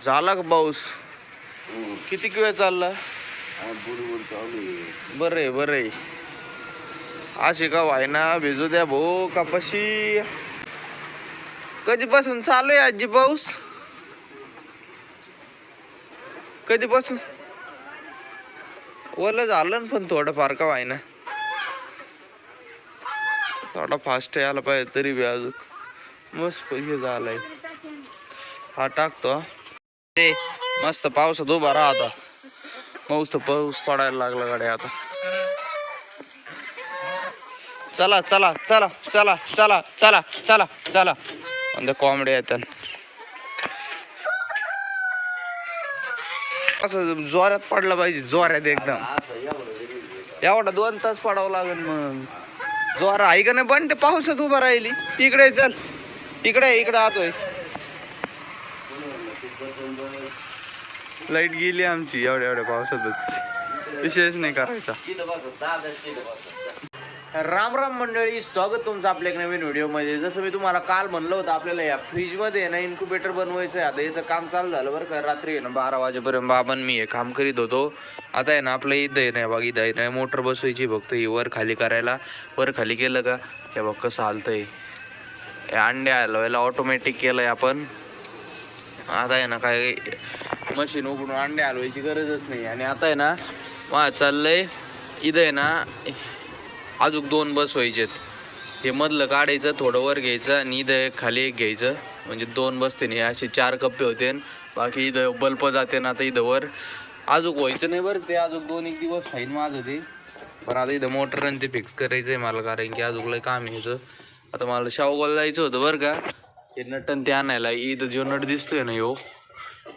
झाला का पाऊस? किती वेळ चालला? बरं आहे अशी का व्हायना भिजू द्या भाऊ कपाशी. कधीपासून चालू आहे आजी पाऊस? कधीपासून? ओलं झालं पण थोडं फार का व्हायना, थोडा फास्ट यायला पाहिजे तरी बी अजून मस्त हे झालंय. हा टाकतो मस्त पावसात उभा राहा. मस्त पाऊस पडायला लागला गाड्या आता. चला चला चला चला चला चला चला चला आणि कॉमेडी येतात. असं जोरात पडला पाहिजे, जोरात एकदम. एवढा 2 तास पडावं लागेल मग. जोर आहे का नाही पण ते पावसात उभा राहिली. तिकडे चल, इकडे आतोय. लाईट गेली आमची एवढ्या पावसातच. विशेष नाही करायचा. राम राम मंडळी, स्वागत तुमचं आपल्या एक नवीन व्हिडिओमध्ये. जसं मी तुम्हाला काल म्हणलं होतं, आपल्याला या फ्रीजमध्ये ना इन्क्युबेटर बनवायचं आहे. आता याचं काम चालू झालं बरं का. रात्री आहे ना 12 वाजेपर्यंत बाबांनी मी हे काम करीत होतो. आता आहे ना आपलं इथं आहे ना बघ, इथं आहे ना मोटर बसवायची फक्त. ही वर खाली करायला, वर खाली केलं का हे बघ कसं हालतंय. अंडे हलवायला ऑटोमॅटिक केलंय आपण. आता आहे ना काय मशीन उघडून अंडे हलवायची गरजच नाही. आणि आता आहे ना मा चाललंय इथं आहे ना अजून 2 बसवायचेत. हे मधलं काढायचं, थोडं वर घ्यायचं आणि इथं खाली एक घ्यायचं, म्हणजे 2 बसते नाही. असे 4 कप्पे होते. बाकी इथं बल्ब जाते ना. आता इथं वर अजून व्हायचं नाही बरं ते. अजून 2-1 दिवस खाईन माझं ते. पण आता इथं मोटर आणि ते फिक्स करायचं आहे मला, कारण की अजून लय काम यायचं. आता मला शावगावला जायचं होतं बरं का. हे नटन ते आणायला. इथं जो नट दिसतोय ना ह्यो,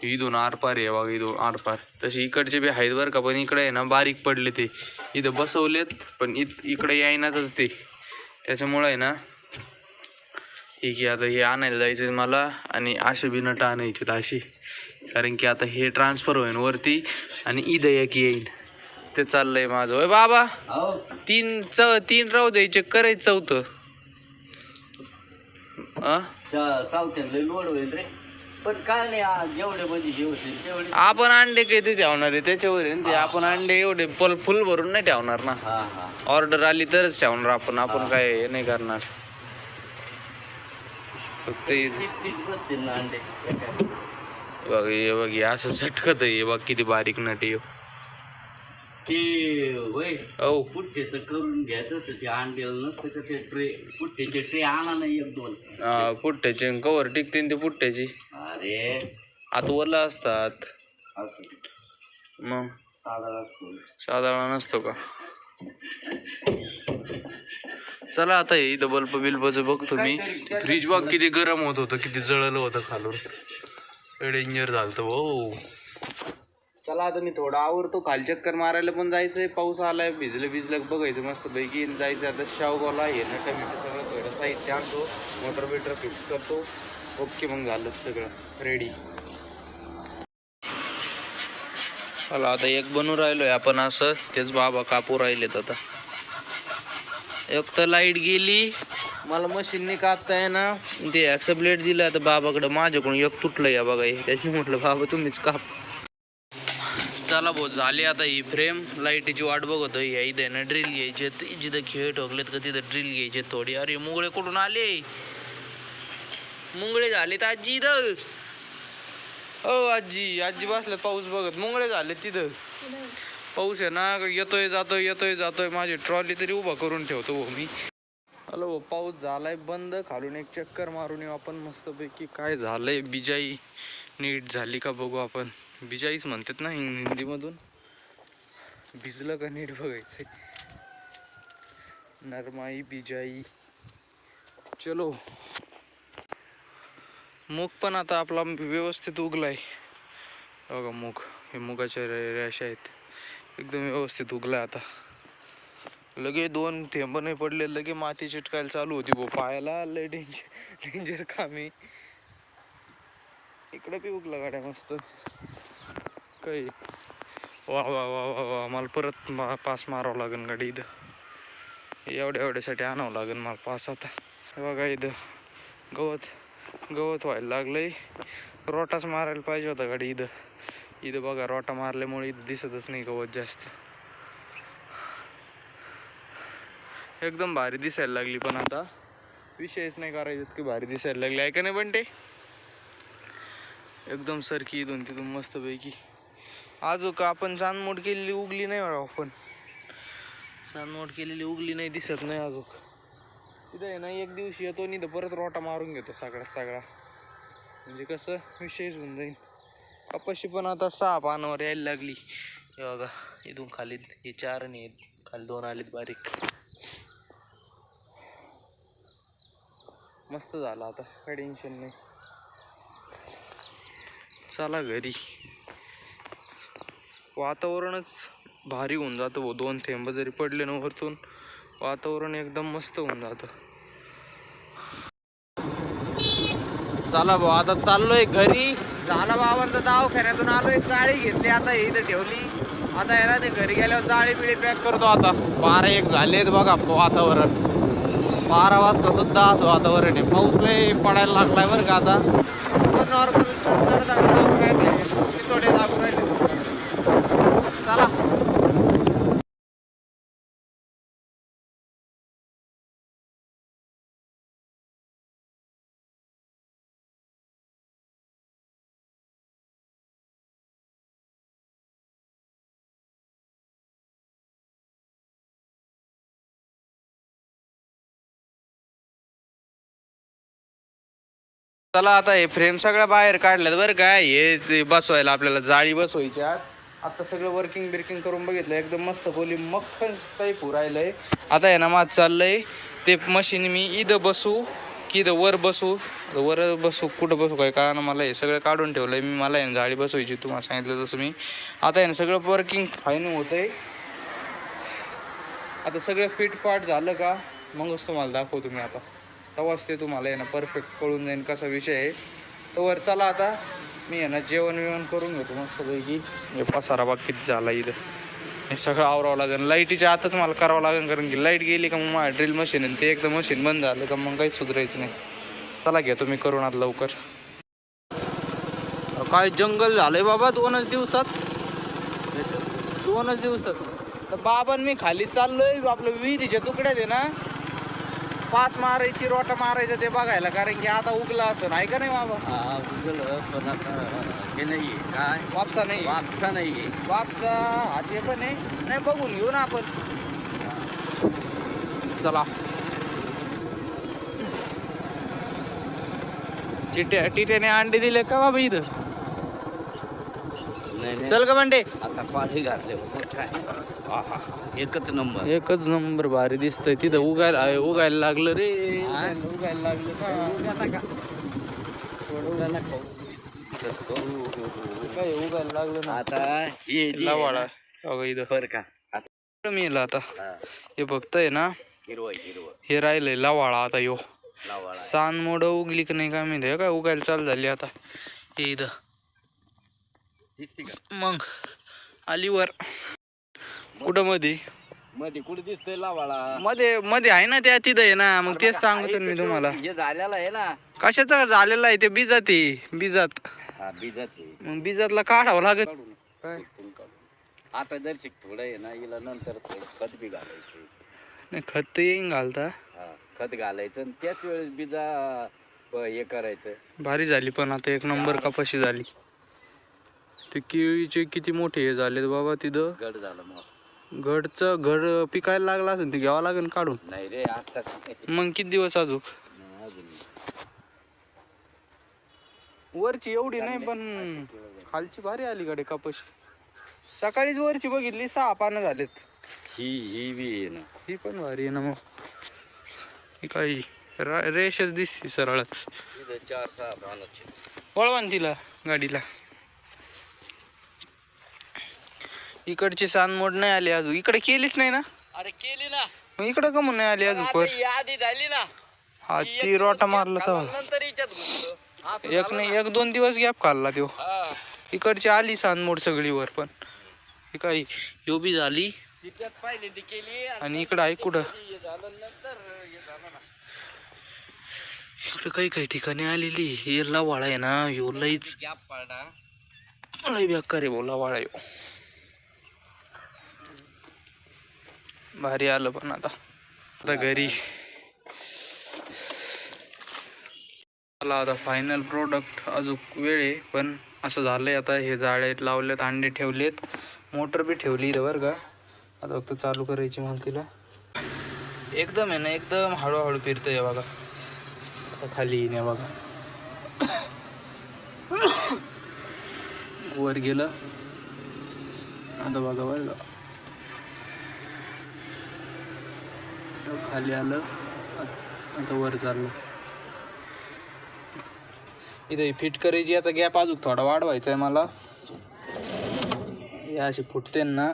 इथून आरपार आहे बघा, इथून आरपार. तसे इकडचे बी आहेत बरं का, पण इकडे आहे ना बारीक पडले ते. इथं बसवलेत पण इकडे यायनाच ते. त्याच्यामुळं आहे ना ठीक आहे. आता हे आणायला जायचं मला. आणि असे बी नट आणायचे अशी, कारण की आता हे ट्रान्सफर होईन वरती आणि इथं एक येईन. ते चाललंय माझं. होय बाबा, 3 राहू द्यायचे, करायचं चौथं. चौथ्याला लोड होईल रे. पण काय नाही, जेवढे म्हणजे हे होतील तेवढे. आपण अंडे किती ठेवणार आहे त्याच्यावर आहे ते. आपण अंडे एवढे फुल भरून नाही ठेवणार ना. ऑर्डर आली तरच ठेवणार आपण काय हे नाही करणार. फक्त 30 बसतील ना अंडे. बघ हे बघ, असं झटकत आहे बघ, किती बारीक नट आहे. ते वय पुट्ट्याचं करून घ्यायचं असं. ते अंड्याला नसतं का ते ट्रे, पुट्ट्याचे ट्रे आणा ना 1-2. पुट्ट्याचे कवर टिकते ते पुट्ट्याची. अरे आता ओला असतात मग साधारण नसतो का. चला आता हे इथं बल्बचं बघतो मी. फ्रीज बघ किती गरम होतं, किती जळलं होतं खालून. डेंजर झालं भाऊ. चला आता मी थोडा आवरतो. खाली चक्कर मारायला पण जायचंय. पाऊस आलाय, भिजलं बघायचं मस्त पैकी. जायचं आता शावगावला. हे ना टमॅटो सगळं थोडं साहित्य आणतो, मोटर फिक्स करतो. ओके, मग झालं सगळं रेडी. चला आता एक बनवून राहिलोय आपण असं. तेच बाबा कापू राहिलेत आता. एक तर लाईट गेली, मला मशीनने कापता आहे ना. ते ॲक्सेप्लेट दिलं आता बाबाकडं. माझ्याकडून एक तुटलं या बघा हे. त्याची म्हटलं बाबा तुम्हीच काप. चला भाऊ, झाली आता ही फ्रेम. लाईटीची वाट बघतो. या इथं ना ड्रिल घ्यायचे, जिथं खेळ ठोकलेत का तिथं ड्रिल घ्यायचे थोडी. अरे मुंगळे कुठून आले? मुंगळे झाले तर आजी इथं. हो आजी बसल्यात पाऊस बघत. मुंगळे झाले तिथं. पाऊस आहे ना, येतोय जातोय. माझी ट्रॉली तरी उभा करून ठेवतो भाऊ मी. हॅलो, पाऊस झालाय बंद. खालून एक चक्कर मारून येऊ आपण मस्तपैकी. काय झालंय, बिजाई नीट झाली का बघू आपण. बिजाईच म्हणतात ना हिंदीमधून. भिजलं का नीट बघायचंय. नरमाई बिजाई. चलो. मूग पण आता आपला व्यवस्थित उगलाय बघा. मूग, हे मुगाच्या रेषा आहेत, एकदम व्यवस्थित उगलाय. आता लगे 2 थेंब नाही पडले, लगे माती चिटकायला चालू होती भाऊ पायाला. लय डेंजर कामी. इकडे बी उगला गाड्या मस्त काही. वा वा वा वा वा. मला परत पास मारावं लागेल गाडी. इथं एवढ्यासाठी आणावं लागेल मला पास आता. हे बघा इथं गवत गवत व्हायला लागलंय. रोटाच मारायला पाहिजे होता गाडी इथं. इथं बघा रोटा मारल्यामुळे इथं दिसतच नाही गवत जास्त. एकदम भारी दिसायला लागली, पण आता विषयच नाही करायचं इतकी भारी दिसायला लागली आहे का नाही बंटे. एकदम सरकी इथून तिथून मस्त पैकी. अजून आपण चांदमोड केलेली उगली नाही बघा. आपण चांदमोड केलेली उगली नाही, दिसत नाही अजून. तिथं आहे ना एक दिवशी येतो आणि परत रोटा मारून घेतो सगळा, म्हणजे कसं विषयच होऊन जाईल. कपाशी पण आता 6 पानावर यायला लागली. हे बघा इथून खाली हे 4 आणि खाली 2 आलेत बारीक. मस्त झालं आता, काय टेन्शन नाही. चला घरी. वातावरणच भारी होऊन जातं भाऊ. 2 थेंब जरी पडले ना वरतून, वातावरण एकदम मस्त होऊन जातं. चला भाऊ आता चाललोय घरी. झाला बाबांचा दवाखान्यातून आलोय. जाळी घेतली आता इथं ठेवली. आता आहे ना ते घरी गेल्यावर जाळी बिळी पॅक करतो. आता 12-1 झालेत बघा वातावरण. 12 वाजता सुद्धा असं वातावरण आहे. पाऊस लय पडायला लागलाय बरं का आता. नॉर्मल लागू राहिले, थोडे लागू राहिले. चला चला आता हे फ्रेम सगळ्या बाहेर काढल्यात बरं का. हे बसवायला आपल्याला जाळी बसवायची. आता सगळं वर्किंग बिर्किंग करून बघितलं, एकदम मस्त खोली मक्खन काही पुरायलंय. आता आहे ना माझं चाललंय ते मशीन मी इथं बसू की इथं वर बसू. कुठं बसू काय कारण मला हे सगळं काढून ठेवलंय मी. मला आहे जाळी बसवायची, तुम्हाला सांगितलं तसं मी. आता आहे ना सगळं वर्किंग फाईन होतंय. आता सगळं फिटफाट झालं का मगच तुम्हाला दाखवतो मी. आता तेव्हाच ते तुम्हाला आहे ना परफेक्ट कळून जाईल कसा विषय आहे. तर वर चला आता मी आहे ना जेवण करून घेतो मस्तपैकी. हे पसारा बाकीत झाला इथं. हे सगळं आवरावं लागेल. लाईटीच्या आतच मला करावं लागेल, कारण की लाईट गेली का मग माझं ड्रिल मशीन आहे ते एकदम मशीन बंद झालं का मग काही सुधारायचं नाही. चला घेतो मी करून आता लवकर. काय जंगल झालंय बाबा 2च दिवसात. तर बाबांनी मी खाली चाललोय. आपलं विहिरीच्या तुकड्यात आहे ना पास मारायची, रोटा मारायचं ते बघायला, कारण की आता उगला असं नाही का नाही बाबा. हा उगलं, पण आता हे नाही काय वापसा नाही. वापसा हाते पण आहे नाही, बघून घेऊ ना आपण. चला टिट्याने अंडे दिले का बाबा इथं. नाही चल का म्हणते आता पाणी घातले काय. एकच नंबर भारी दिसतंय. तिथं उगायला लागलं रे. उगायला लागलं काय उगायला लागलं ना. आता हे लावाळा इथं बर का आता मी आता हे फक्त आहे ना हिरवं हे राहिलंय लावाळा. आता यो लावाळा सानमोड उगली की नाही काय माहिती काय उगायला चालू झाली आता. हे इथं दिसते का मग आलीवर कुठं मध्ये कुठे दिसतोय लावाळा. मध्ये आहे ना त्या तिथं आहे ना. मग तेच सांगतो मी तुम्हाला. हे झालेलं आहे ना. कशाचा झालेला आहे ते बिजात मग बिजातला काढावं लागेल. आता जर थोडं आहे ना हिला नंतर खत बी घालायचं. नाही खत तर येईन घालता. खत घालायचं आणि त्याच वेळेस बिजा हे करायचं. भारी झाली पण आता 1 नंबर कपाशी झाली. ते केळीचे किती मोठे हे झाले बाबा. तिथं गड झालं मग. घड पिकायला लागला असेल ते घ्यावं लागेल काढून. नाही रे आता मग किती दिवस अजून. वरची एवढी नाही पण खालची भारी आली गाडी कपाशी. सकाळीच वरची बघितली 6 पानं झालेत. ही बी आहे ना. ही पण भारी आहे ना. मग ही काही रेषच दिसते सरळच. 4-6 पानाची वळवान तिला गाडीला. इकडची सानमोड नाही आली अजून. इकडे केलीच नाही ना. अरे केली ना. मग इकडे का म्हणून नाही आली अजून. आधी झाली ना. हा ती रोटा मारला तर नंतर 1-2 दिवस गॅप खाल्ला तो. इकडची आली सानमोड सगळी वर. पण ही काही यो बी झाली आणि इकडं आहे कुठं इकडे काही काही ठिकाणी आलेली हे लवाळा आहे ना, ह्यो लईच गॅप पाडा. लई बेकार आहे भाऊ लवाळा ह्यो. भारी आलं पण आता घरी मला आता फायनल प्रोडक्ट अजून वेळ आहे, पण असं झालंय आता. हे जाळे लावलेत, अंडे ठेवलेत, मोटर बी ठेवली इथं बरं का. आता फक्त चालू करायची म्हणून तिला. एकदम आहे ना, एकदम हळूहळू फिरतंय बघा. आता खाली येणे बघा, वर गेलं आता बघा बरं का, खाली आलं आता वर चाललं. इथं फिट करायची, याचा गॅप अजून थोडा वाढवायचा आहे मला. हे अशी फुटते ना,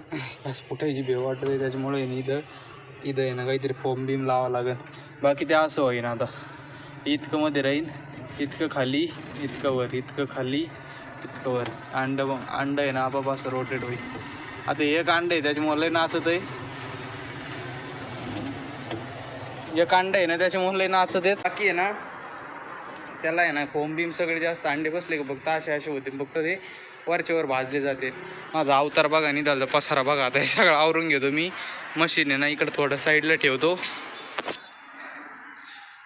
अशी फुटायची भेव वाटत आहे, त्याच्यामुळे इथं आहे ना काहीतरी फोम बीम लावावं लागेल. बाकी ते असं होईन आता, इतकं मध्ये राहीन, इतकं खाली, इतकं वर, इतकं खाली, इतकं वर. अंड आहे ना आपाप असं रोटेट होईल. आता एक अंड आहे त्याच्यामुळे लय नाचत आहे, एक अंड आहे ना त्याच्यामुळे लय नाचत आहे. बाकी आहे ना त्याला आहे ना फोम बीम सगळे जास्त अंडे बसले का फक्त असे होते, फक्त ते वरच्यावर भाजले जाते. माझा अवतार बघा, निघाला पसारा बघा. आता हे सगळं आवरून घेतो मी. मशीन आहे ना इकडं थोडं साईडला ठेवतो.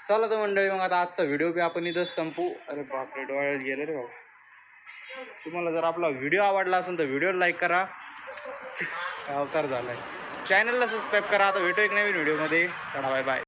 चला तर मंडळी, मग आता आजचा व्हिडिओ बी आपण इथंच संपू. अरे बापरे, डोळ्यात गेलं रे बाबा. तुम्हाला जर आपला व्हिडिओ आवडला असेल तर व्हिडिओ लाईक करा. अवतार झालाय. चॅनलला सबस्क्राईब करा. आता भेटू एक नवीन व्हिडिओमध्ये. चला बाय बाय.